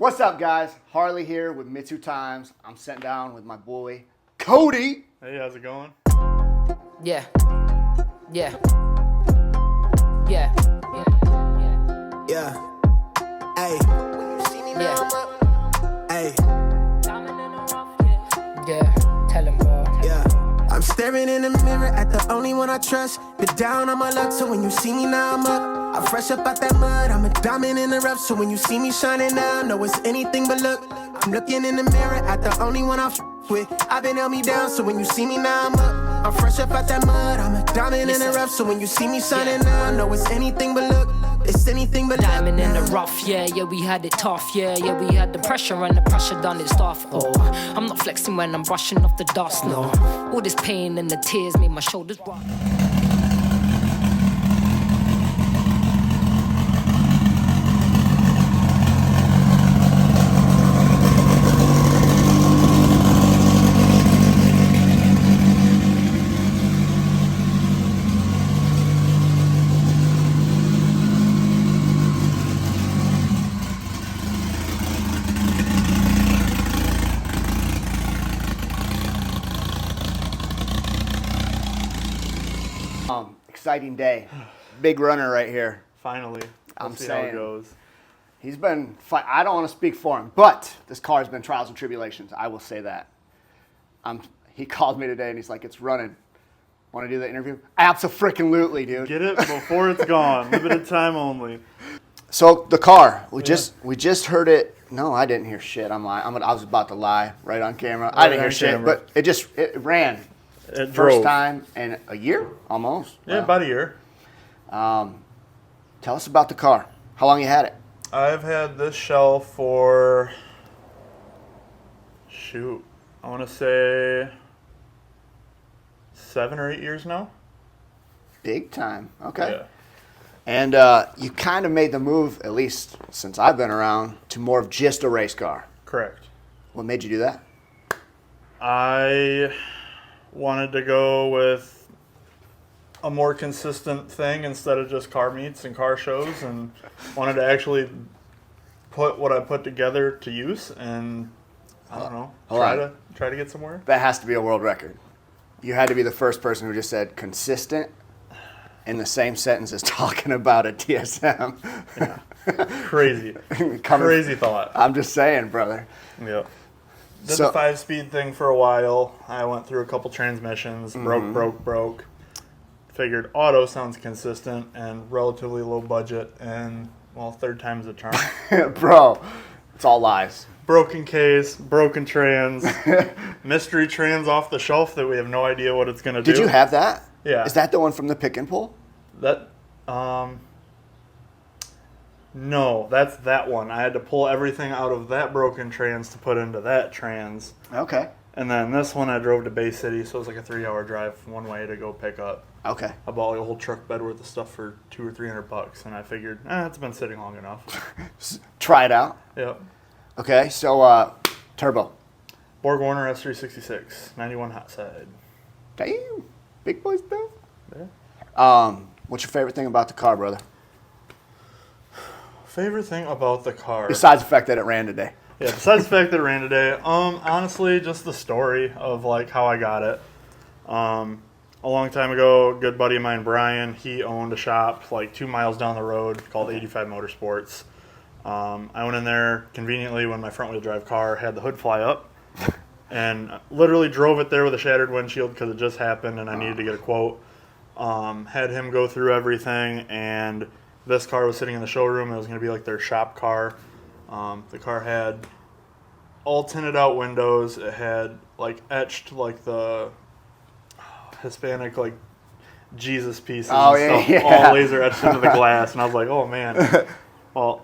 What's up, guys? Harley here with Mitsu Times. I'm sitting down with my boy, Codie. Hey, how's it going? Yeah. Yeah. Yeah. Yeah. Hey. Yeah. Hey. Yeah. Tell him, bro. Yeah. I'm staring in the mirror at the only one I trust. Been down on my luck, so when you see me now I'm up. I'm fresh up out that mud, I'm a diamond in the rough. So when you see me shining now, know it's anything but luck. I'm looking in the mirror at the only one I with. I've been held me down, so when you see me now I'm up. I'm fresh up out that mud, I'm a diamond in the rough. So when you see me shining now, know it's anything but luck. It's anything but luck. Diamond in the rough, yeah, we had it tough, yeah, we had the pressure and the pressure done its stuff. Oh, I'm not flexing when I'm brushing off the dust, no. All this pain and the tears made my shoulders rock. Exciting day. Big runner right here. Finally. I'm Let's see saying. how it goes. He's been, I don't want to speak for him, but this car's been trials and tribulations. I will say that. He called me today and he's like, it's running. Want to do the interview? Abso-freaking-lutely, dude. Get it before it's gone. Limited time only. So the car, we just heard it. No, I didn't hear shit. I'm lying. I was about to lie right on camera. I didn't hear shit, but it ran. It First drove. time in a year, almost. Yeah, Wow. about a year. Tell us about the car. How long you had it? I've had this shell for, I want to say 7 or 8 years now. Big time. Okay. Yeah. And you kind of made the move, at least since I've been around, to more of just a race car. Correct. What made you do that? I wanted to go with a more consistent thing instead of just car meets and car shows, and wanted to actually put what I put together to use, and I don't know, try to get somewhere. That has to be a world record. You had to be the first person who just said consistent in the same sentence as talking about a TSM. Yeah. Crazy. Crazy thought. I'm just saying, brother. Yep. Did the 5-speed thing for a while. I went through a couple transmissions, broke. Figured auto sounds consistent and relatively low budget, and, well, third time's a charm. Bro, it's all lies. Broken case, broken trans, mystery trans off the shelf that we have no idea what it's going to do. Did you have that? Yeah. Is that the one from the pick and pull? No, that's that one. I had to pull everything out of that broken trans to put into that trans. Okay. And then this one I drove to Bay City, so it was like a 3-hour drive one way to go pick up. Okay. I bought like a whole truck bed worth of stuff for $200 or $300, and I figured, it's been sitting long enough. Try it out. Yep. Okay, so turbo. Borg Warner S366, 91 hot side. Damn, big boy stuff. Yeah. What's your favorite thing about the car, brother? Favorite thing about the car? Besides the fact that it ran today. Yeah, besides the fact that it ran today, honestly, just the story of like how I got it. A long time ago, a good buddy of mine, Brian, he owned a shop like 2 miles down the road called 85 Motorsports. I went in there conveniently when my front wheel drive car had the hood fly up, and literally drove it there with a shattered windshield because it just happened and I needed to get a quote. Had him go through everything, and this car was sitting in the showroom. It was going to be like their shop car. The car had all tinted out windows. It had like etched like the Hispanic like Jesus pieces and stuff, all laser etched into the glass. And I was like, oh man. Well,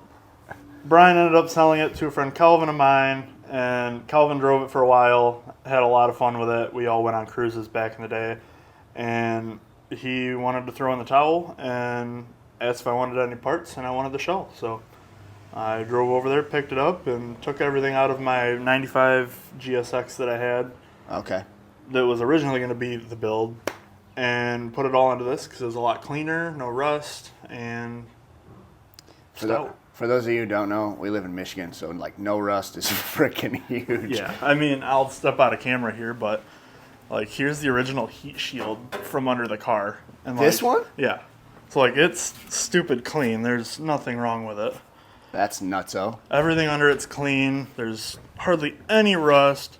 Brian ended up selling it to a friend Calvin of mine, and Calvin drove it for a while, had a lot of fun with it. We all went on cruises back in the day, and he wanted to throw in the towel and asked if I wanted any parts, and I wanted the shell. So I drove over there, picked it up, and took everything out of my 95 GSX that I had. Okay. That was originally going to be the build, and put it all into this because it was a lot cleaner, no rust, and For For those of you who don't know, we live in Michigan, so like no rust is freaking huge. Yeah, I mean, I'll step out of camera here, but like here's the original heat shield from under the car. And like, This one? Yeah. So like it's stupid clean. There's nothing wrong with it. That's nutso. Everything under it's clean. There's hardly any rust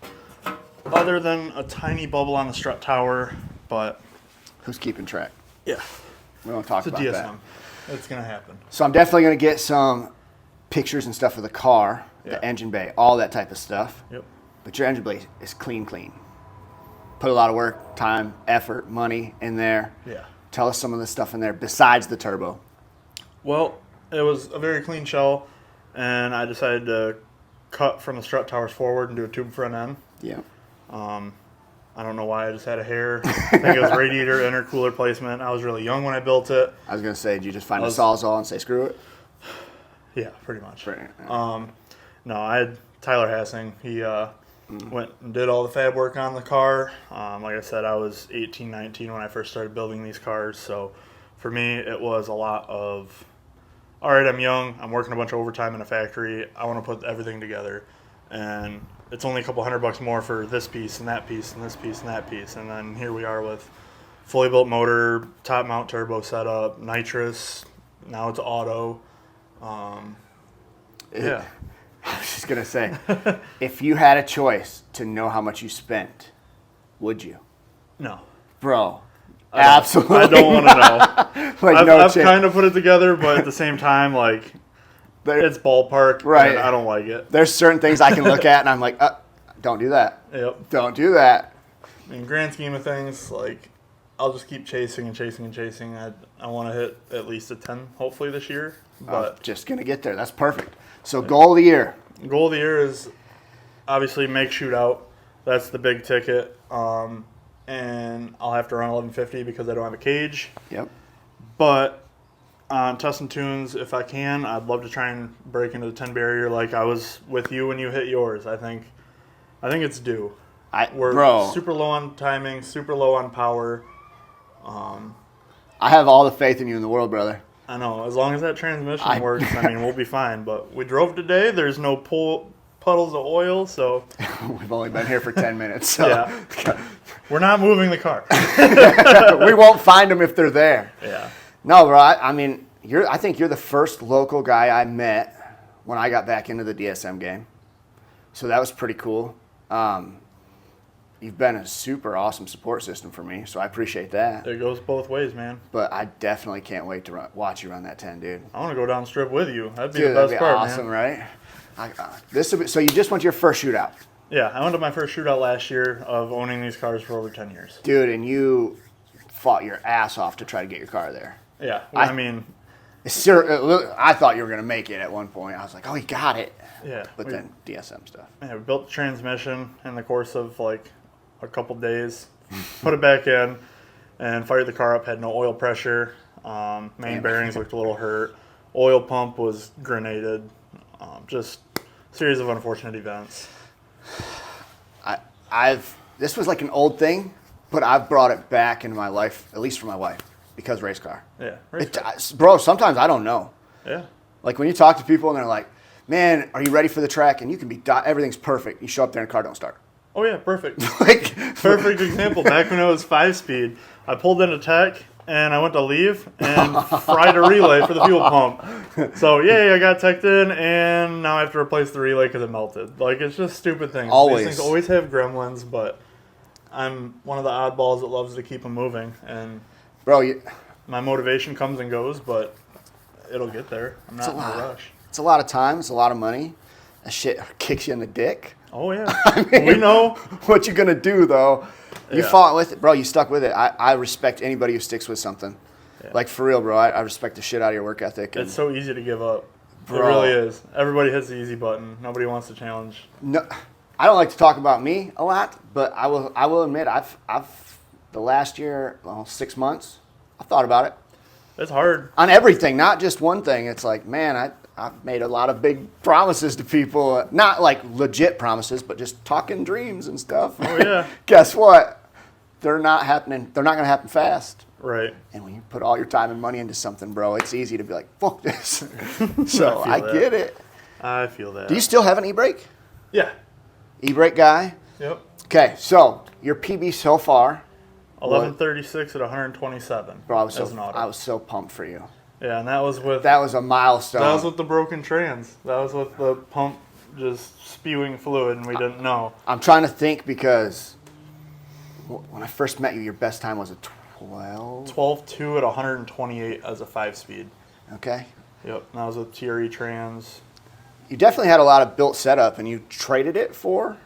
other than a tiny bubble on the strut tower, but Who's keeping track? yeah, We don't talk it's a about DSM. that. It's going to happen. So I'm definitely going to get some pictures and stuff of the car, Yeah. the engine bay, all that type of stuff. Yep. But your engine bay is clean. Put a lot of work, time, effort, money in there. Yeah. Tell us some of the stuff in there besides the turbo. Well, it was a very clean shell, and I decided to cut from the strut towers forward and do a tube front end. Yeah. I don't know why I just had a hair. I think it was radiator intercooler placement. I was really young when I built it. I was going to say, did you just find a Sawzall and say, screw it? Yeah, pretty much. Right. No, I had Tyler Hassing. He went and did all the fab work on the car. Like I said, I was 18, 19 when I first started building these cars. So for me, it was a lot of, all right, I'm young. I'm working a bunch of overtime in a factory. I want to put everything together. And it's only a couple $100 more for this piece and that piece and this piece and that piece. And then here we are with fully built motor, top mount turbo setup, nitrous. Now it's auto. Yeah. I was just going to say, if you had a choice to know how much you spent, would you? No. Bro, absolutely I don't want to know. Like, I've chance. kind of put it together, but at the same time, like, it's ballpark. Right. And I don't like it. There's certain things I can look at and I'm like, don't do that. Yep. Don't do that. In grand scheme of things, like, I'll just keep chasing and chasing and chasing. I want to hit at least a 10, hopefully, this year. But Just going to get there. That's perfect. So goal of the year. goal of the year is obviously make Shootout. That's the big ticket. And I'll have to run 1150 because I don't have a cage. Yep. But on Tussin Tunes, if I can, I'd love to try and break into the 10 barrier like I was with you when you hit yours. I think it's due. We're super low on timing, super low on power. I have all the faith in you in the world, brother. I know. As long as that transmission works, I mean, we'll be fine. But we drove today. There's no puddles of oil, so. We've only been here for 10 minutes. So. Yeah. We're not moving the car. We won't find them if they're there. Yeah. No, bro. I mean, I think you're the first local guy I met when I got back into the DSM game. So that was pretty cool. You've been a super awesome support system for me, so I appreciate that. It goes both ways, man. But I definitely can't wait to watch you run that 10, dude. I want to go down strip with you. That'd be Dude, the best that'd be part, awesome, man. right? So you just went to your first shootout. Yeah, I went to my first shootout last year of owning these cars for over 10 years. Dude, and you fought your ass off to try to get your car there. Yeah, I mean... I thought you were going to make it at one point. I was like, oh, he got it. Yeah. But then DSM stuff. Yeah, we built the transmission in the course of like a couple days, put it back in, and fired the car up. Had no oil pressure. Main bearings looked a little hurt. Oil pump was grenaded. Just a series of unfortunate events. This was like an old thing, but I've brought it back into my life, at least for my wife, because race car. Yeah. Bro, sometimes I don't know. Yeah. Like when you talk to people and they're like, man, are you ready for the track? And you can be, everything's perfect. You show up there and the car don't start. Oh, yeah, perfect. Like, Perfect example. Back when it was 5-speed, I pulled into tech, and I went to leave and fried a relay for the fuel pump. So, yay, I got teched in, and now I have to replace the relay because it melted. Like, it's just stupid things. Always. These things always have gremlins, but I'm one of the oddballs that loves to keep them moving. And bro, my motivation comes and goes, but it'll get there. I'm not in a rush. It's a lot of time. It's a lot of money. That shit kicks you in the dick. Oh, yeah. I mean, we know. What you going to do, though. You Yeah. fought with it. Bro, you stuck with it. I respect anybody who sticks with something. Yeah. Like, for real, bro. I respect the shit out of your work ethic. It's so easy to give up. Bro. It really is. Everybody hits the easy button. Nobody wants to challenge. No, I don't like to talk about me a lot, but I will admit I've the last year, 6 months, I thought about it. It's hard. On everything, not just one thing. It's like, man, I've made a lot of big promises to people. Not like legit promises, but just talking dreams and stuff. Oh, yeah. Guess what? They're not happening. They're not going to happen fast. Right. And when you put all your time and money into something, bro, it's easy to be like, fuck this. So I that. get it. I feel that. Do you still have an e-brake? Yeah. E-brake guy? Yep. Okay, so your PB so far. 1136 at 127. Bro, as an auto. I was so pumped for you. Yeah, and that was with a milestone. That was with the broken trans. That was with the pump just spewing fluid, and we didn't know. I'm trying to think because when I first met you, your best time was a 12? 12.2 at 128 as a 5-speed. Okay. Yep, and that was with TRE trans. You definitely had a lot of built setup, and you traded it for?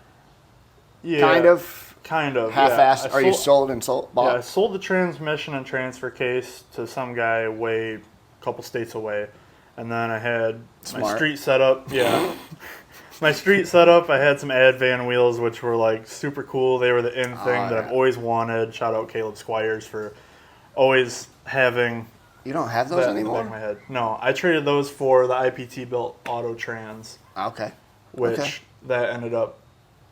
Yeah. Kind of. Half-assed? Yeah. Or you sold and bought? Yeah, I sold the transmission and transfer case to some guy way a couple states away. And then I had my street setup. Yeah. My street setup, I had some ad van wheels, which were like super cool. They were the in thing that I've always wanted. Shout out Caleb Squires for always having. You don't have those that anymore? in the back of my head. No, I traded those for the IPT built Auto Trans. Okay. Which that ended up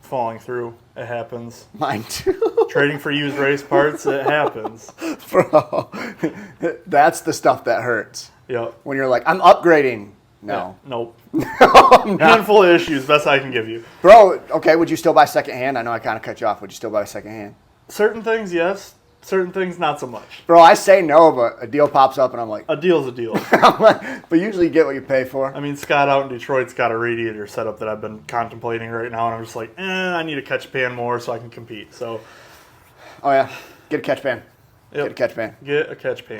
falling through. It happens. Mine too. Trading for used race parts, it happens. Bro, that's the stuff that hurts. Yep. When you're like, I'm upgrading. No. Yeah, nope. No, Handful of issues, best I can give you. Bro, okay, would you still buy secondhand? I know I kind of cut you off. Would you still buy secondhand? Certain things, yes. Certain things, not so much. Bro, I say no, but a deal pops up and I'm like, A deal's a deal. but usually you get what you pay for. I mean, Scott out in Detroit's got a radiator setup that I've been contemplating right now, and I'm just like, I need a catch pan more so I can compete. So, Oh, yeah. Get a catch pan. yep. Get a catch pan. Get a catch pan.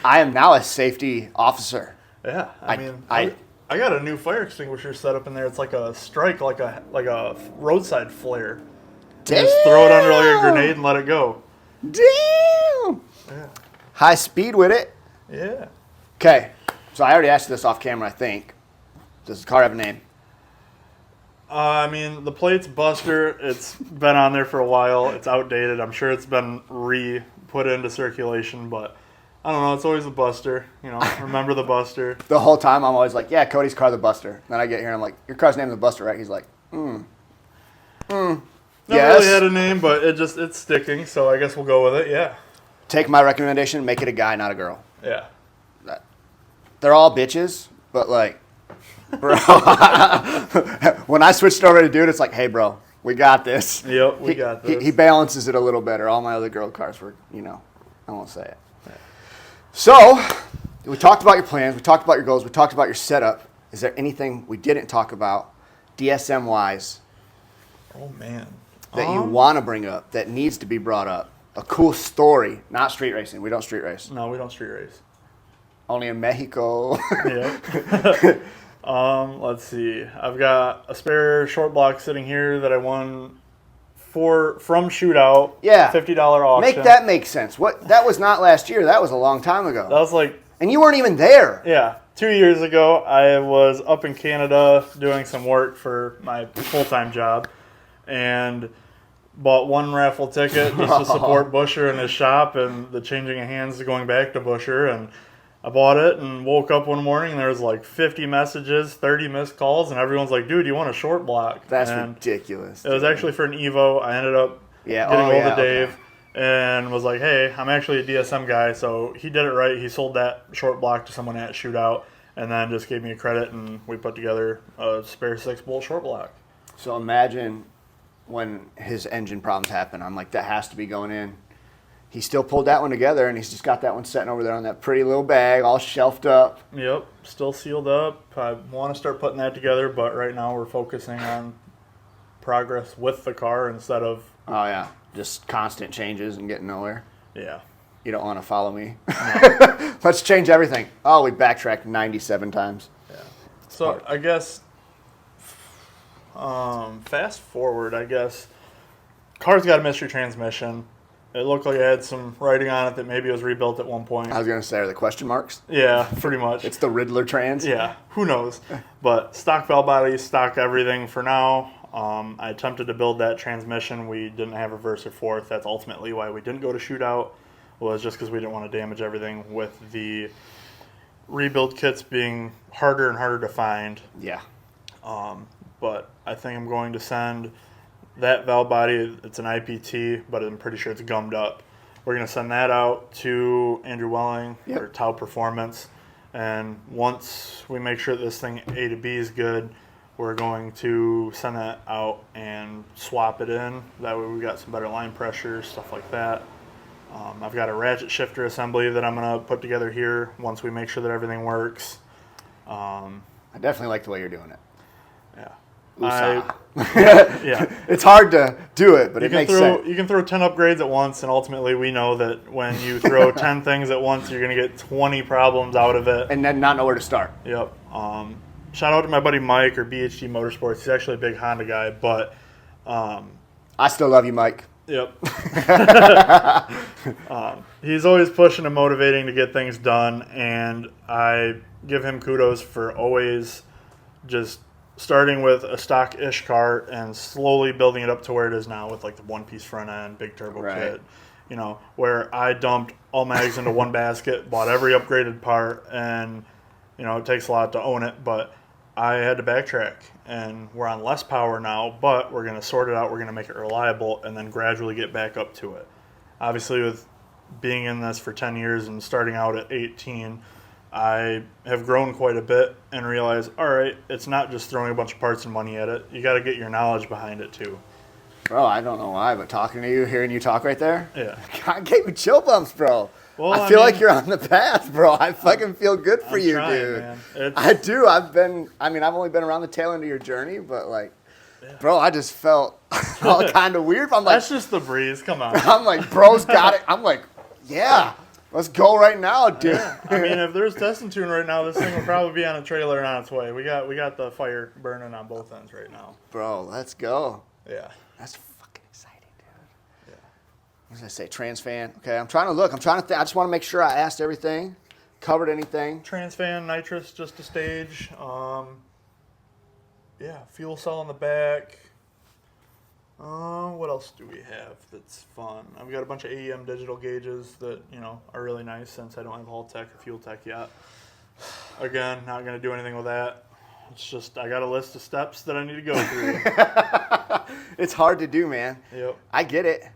I am now a safety officer. Yeah, I got a new fire extinguisher set up in there. It's like a strike, like a roadside flare. Damn. Just throw it under like a grenade and let it go. Damn. Yeah. High speed with it. Yeah. Okay. So I already asked you this off camera, I think. Does the car have a name? I mean, the plate's Buster. It's been on there for a while. It's outdated. I'm sure it's been put into circulation, but I don't know. It's always the Buster. You know, remember the Buster. The whole time I'm always like, yeah, Cody's car the Buster. Then I get here and I'm like, your car's named the Buster, right? He's like, Never yes. really had a name, but it's sticking, so I guess we'll go with it. Yeah. Take my recommendation, make it a guy, not a girl. Yeah. They're all bitches, but like, bro, when I switched over to dude, it's like, hey, bro, we got this. Yep, we got this. He balances it a little better. All my other girl cars were, I won't say it. Yeah. So, we talked about your plans, we talked about your goals, we talked about your setup. Is there anything we didn't talk about, DSM-wise, Oh, man. that you want to bring up, that needs to be brought up? A cool story, not street racing. We don't street race. No, we don't street race. Only in Mexico. Yeah. Let's see. I've got a spare short block sitting here that I won from Shootout. Yeah. $50 auction. Make that make sense. What? That was not last year. That was a long time ago. That was like, And you weren't even there. yeah, 2 years ago. I was up in Canada doing some work for my full-time job and bought one raffle ticket just to support Busher and his shop and the changing of hands going back to Busher. And I bought it and woke up one morning and there was like 50 messages, 30 missed calls, and everyone's like, dude, you want a short block? That's and ridiculous. it was actually for an Evo. I ended up getting hold of Dave and was like, hey, I'm actually a DSM guy. So he did it right. He sold that short block to someone at Shootout and then just gave me a credit and we put together a spare 6-bolt short block. So imagine when his engine problems happen. I'm like, that has to be going in. He still pulled that one together, and he's just got that one sitting over there on that pretty little bag, all shelved up. Yep, still sealed up. I want to start putting that together, but right now we're focusing on progress with the car instead of... Oh, yeah. Just constant changes and getting nowhere. Yeah. You don't want to follow me. No. Let's change everything. Oh, we backtracked 97 times. Yeah. So I guess, fast forward, I guess, car's got a mystery transmission. It looked like it had some writing on it that maybe it was rebuilt at one point. I was going to say, are the question marks? Yeah, pretty much. It's the Riddler trans? Yeah, who knows? But stock valve body, stock everything for now. I attempted to build that transmission. We didn't have reverse or fourth. That's ultimately why we didn't go to Shootout, was just because we didn't want to damage everything with the rebuild kits being harder and harder to find. Yeah. But I think I'm going to send that valve body. It's an IPT, but I'm pretty sure it's gummed up. we're going to send that out to Andrew Welling Yep. or Tau Performance. And once we make sure this thing A to B is good, we're going to send that out and swap it in. That way we got some better line pressure, stuff like that. I've got a ratchet shifter assembly that I'm going to put together here once we make sure that everything works. I definitely like the way you're doing it. Yeah. Yeah. It's hard to do it, but it makes sense. You can throw 10 upgrades at once, and ultimately we know that when you throw 10 things at once, you're going to get 20 problems out of it. And then not know where to start. Yep. Shout out to my buddy Mike or BHD Motorsports. He's actually a big Honda guy, but I still love you, Mike. yep. He's always pushing and motivating to get things done, and I give him kudos for always just starting with a stock-ish car and slowly building it up to where it is now with like the one-piece front end, big turbo kit. You know, where I dumped all my eggs into one basket, bought every upgraded part, and you know, it takes a lot to own it, but I had to backtrack, and we're on less power now, but we're going to sort it out, we're going to make it reliable, and then gradually get back up to it. Obviously, with being in this for 10 years and starting out at 18, I have grown quite a bit and realized, all right, it's not just throwing a bunch of parts and money at it. You got to get your knowledge behind it, too. Bro, I don't know why, but talking to you, hearing you talk right there, Yeah. God gave me chill bumps, bro. Well, I feel like you're on the path, bro. I fucking feel good for I'm you, trying, dude. man. I do. I've only been around the tail end of your journey, but like, bro, I just felt all kind of weird. I'm like, That's just the breeze. Come on. I'm like, bro's got it. I'm like, yeah, let's go right now, dude. Yeah. I mean, if there's testing tune right now, this thing would probably be on a trailer and on its way. We got the fire burning on both ends right now. Bro, let's go. Yeah. That's fucking exciting, dude. Yeah. What did I say? Trans fan. Okay, I'm trying to look. I just want to make sure I asked everything, covered anything. Trans fan, nitrous, just a stage. Yeah, fuel cell in the back. What else do we have that's fun? I've got a bunch of AEM digital gauges that, you know, are really nice since I don't have Hull Tech or Fuel Tech yet. Again, not going to do anything with that. It's just, I got a list of steps that I need to go through. It's hard to do, man. Yep. I get it.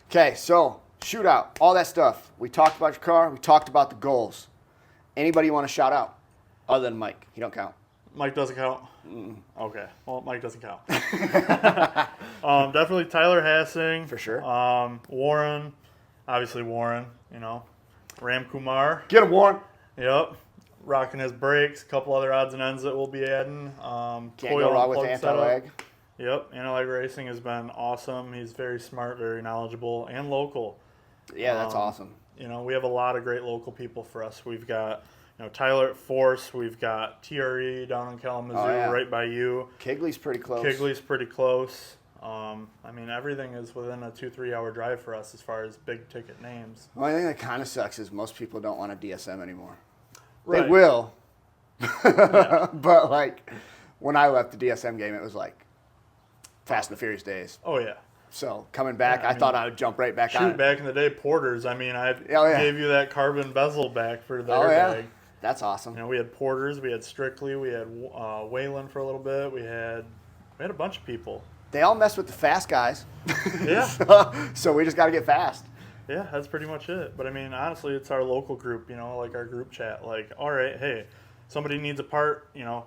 Okay, so shootout, all that stuff. We talked about your car. We talked about the goals. Anybody you want to shout out other than Mike? He don't count. Mike doesn't count? Okay. Well, Mike doesn't count. Definitely Tyler Hassing. For sure. Warren. Obviously Warren, you know. Ram Kumar. Get him, Warren. Yep. Rocking his brakes. A couple other odds and ends that we'll be adding. Can't coil go wrong and with plug anti-lag. setup. Yep. Anti-lag racing has been awesome. He's very smart, very knowledgeable, and local. Yeah, that's awesome. You know, we have a lot of great local people for us. We've got, you know, Tyler at Force. We've got TRE down in Kalamazoo, right by you. Kigley's pretty close. Kigley's pretty close. I mean, everything is within a 2-3 hour drive for us as far as big ticket names. The only thing that kind of sucks is most people don't want a DSM anymore. Right. They will. But, like, when I left the DSM game, it was like Fast and the Furious days. Oh, yeah. So, coming back, Yeah, I I thought mean, I would jump right back on Shoot, it. back in the day, Porters. I mean, I yeah. gave you that carbon bezel back for the Oh, airbag. yeah. That's awesome. You know, we had Porters, we had Strictly, we had Wayland for a little bit. We had a bunch of people. They all mess with the fast guys. Yeah. So we just got to get fast. Yeah, that's pretty much it. But I mean, honestly, it's our local group, you know, like our group chat. Like, all right, hey, somebody needs a part, you know,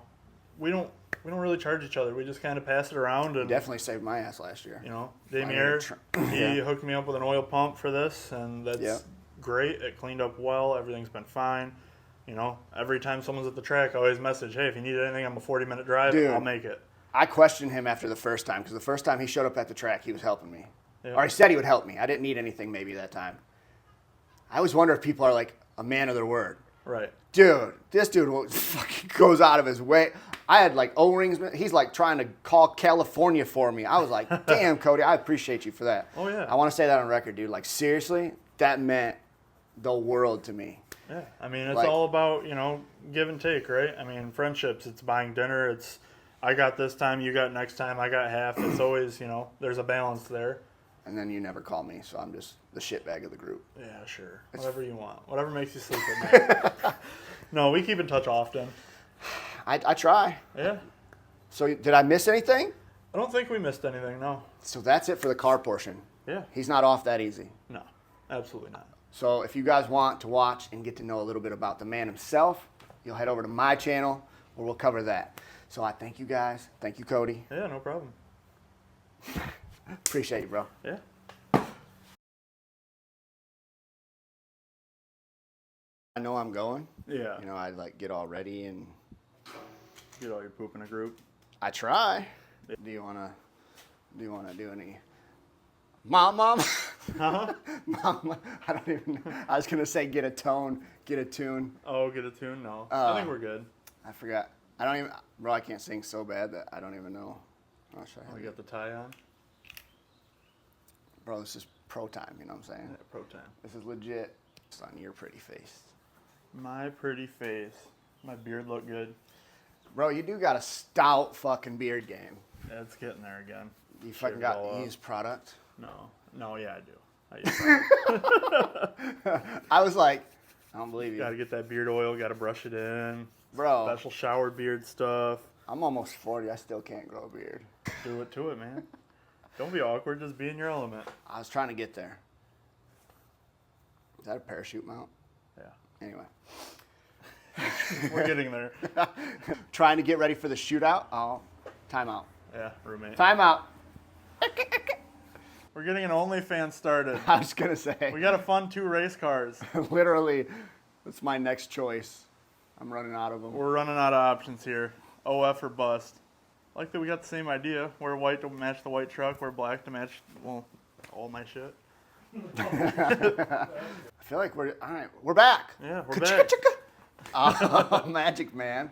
we don't really charge each other. We just kind of pass it around. And Definitely saved my ass last year. you know, Damier, he hooked me up with an oil pump for this, and that's great. It cleaned up well. Everything's been fine. You know, every time someone's at the track, I always message, hey, if you need anything on a 40-minute drive, Dude. I'll make it. I questioned him after the first time because the first time he showed up at the track, he was helping me. Yeah. Or he said he would help me. I didn't need anything maybe that time. I always wonder if people are like a man of their word. Right. Dude, this dude fucking goes out of his way. I had like O-rings. He's like trying to call California for me. I was like, damn, Cody, I appreciate you for that. Oh, yeah. I want to say that on record, dude. Like, seriously, that meant the world to me. Yeah. I mean, it's Like- all about, you know, give and take, right? I mean, friendships, it's buying dinner. It's I got this time, you got next time, I got half. It's always, you know, there's a balance there. And then you never call me, so I'm just the shitbag of the group. Yeah, sure. Whatever you want. Whatever makes you sleep at night. No, we keep in touch often. I try. Yeah. So did I miss anything? I don't think we missed anything, no. So that's it for the car portion. Yeah. He's not off that easy. No. Absolutely not. So if you guys want to watch and get to know a little bit about the man himself, you'll head over to my channel where we'll cover that. So I thank you guys. Thank you, Cody. Yeah, no problem. Appreciate you, bro. Yeah. I know I'm going. Yeah. You know, I like get all ready and Get all your poop in a group. I try. Do you wanna do any mom? Huh? Mom, I don't even know. I was gonna say get a tone, get a tune. Oh, get a tune? No. I think we're good. I forgot. I don't even, bro, I can't sing so bad that I don't even know. I'll show Oh, you. you got the tie on? Bro, this is pro time, you know what I'm saying? Yeah, pro time. This is legit. It's on your pretty face. My pretty face. My beard look good. Bro, you do got a stout fucking beard game. Yeah, it's getting there again. You fucking Shave it all got up. used product. No, yeah, I do. I use I was like, I don't believe you. Gotta get that beard oil, gotta brush it in. Bro, Special shower beard stuff. I'm almost 40. I still can't grow a beard. Do it to it, man. Don't be awkward, just be in your element. I was trying to get there. Is that a parachute mount? Yeah. Anyway. We're getting there. Trying to get ready for the shootout. Oh, timeout. Yeah, roommate. Timeout. We're getting an OnlyFans started. I was going to say. We got to fund 2 race cars. Literally, that's my next choice. I'm running out of them. We're running out of options here. OF or bust. I like that we got the same idea. Wear white to match the white truck. Wear black to match, well, all my shit. I feel like we're, all right, we're back. Yeah, we're back. Oh, Magic Man.